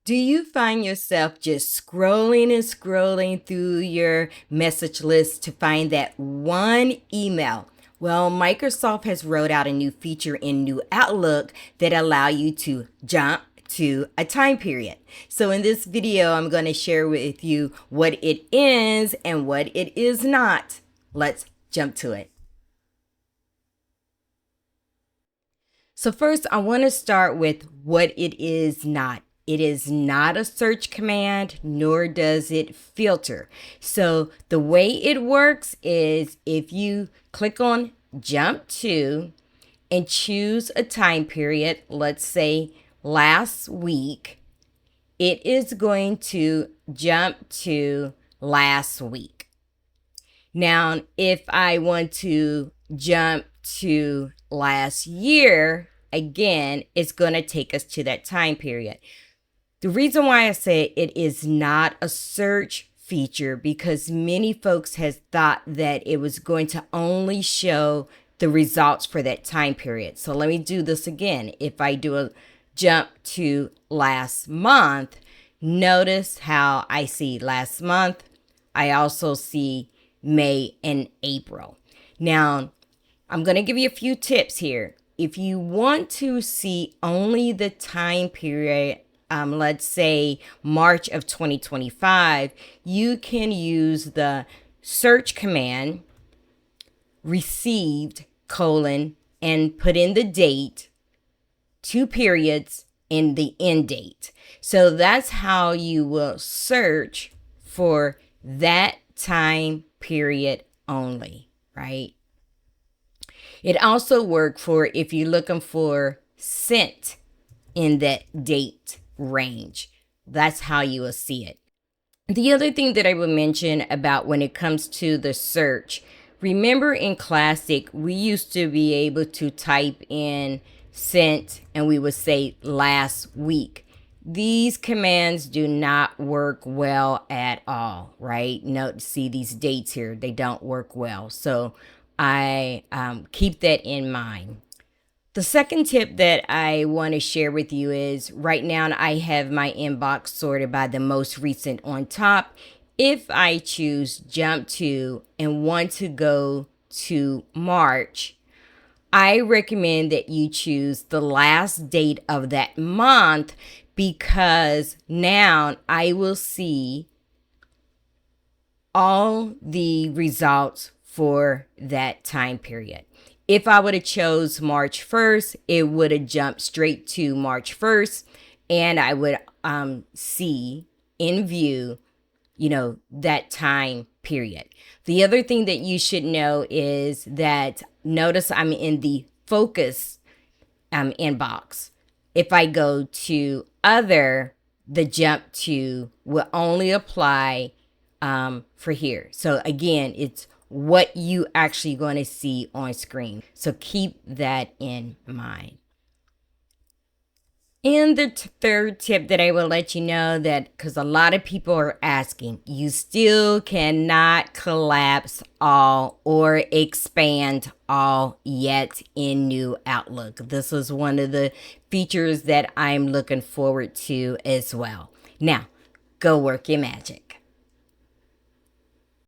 Do you find yourself just scrolling and scrolling through your message list to find that one email? Well, Microsoft has rolled out a new feature in New Outlook that allow you to jump to a time period. So in this video, I'm going to share with you what it is and what it is not. Let's jump to it. So first, I want to start with what it is not. It is not a search command, nor does it filter. So the way it works is if you click on jump to and choose a time period, let's say last week, it is going to jump to last week. Now, if I want to jump to last year, again, it's going to take us to that time period. The reason why I say it is not a search feature because many folks has thought that it was going to only show the results for that time period. So let me do this again. If I do a jump to last month, notice how I see last month. I also see May and April. Now, I'm going to give you a few tips here. If you want to see only the time period, let's say March of 2025, you can use the search command received : and put in the date, 2 periods, and the end date. So that's how you will search for that time period only, right? It also works for if you're looking for sent in that date range. That's how you will see it. The other thing that I will mention about when it comes to the search, remember in Classic, we used to be able to type in sent and we would say last week. These commands do not work well at all, right? Note, see these dates here, they don't work well. So I keep that in mind. The second tip that I want to share with you is right now I have my inbox sorted by the most recent on top. If I choose jump to and want to go to March, I recommend that you choose the last date of that month because now I will see all the results for that time period. If I would have chose March 1st, it would have jumped straight to March 1st and I would see in view, that time period. The other thing that you should know is that notice I'm in the focus inbox. If I go to other, the jump to will only apply for here. So again, it's what you actually going to see on screen. So keep that in mind. And the third tip that I will let you know that because a lot of people are asking, you still cannot collapse all or expand all yet in New Outlook. This is one of the features that I'm looking forward to as well. Now, go work your magic.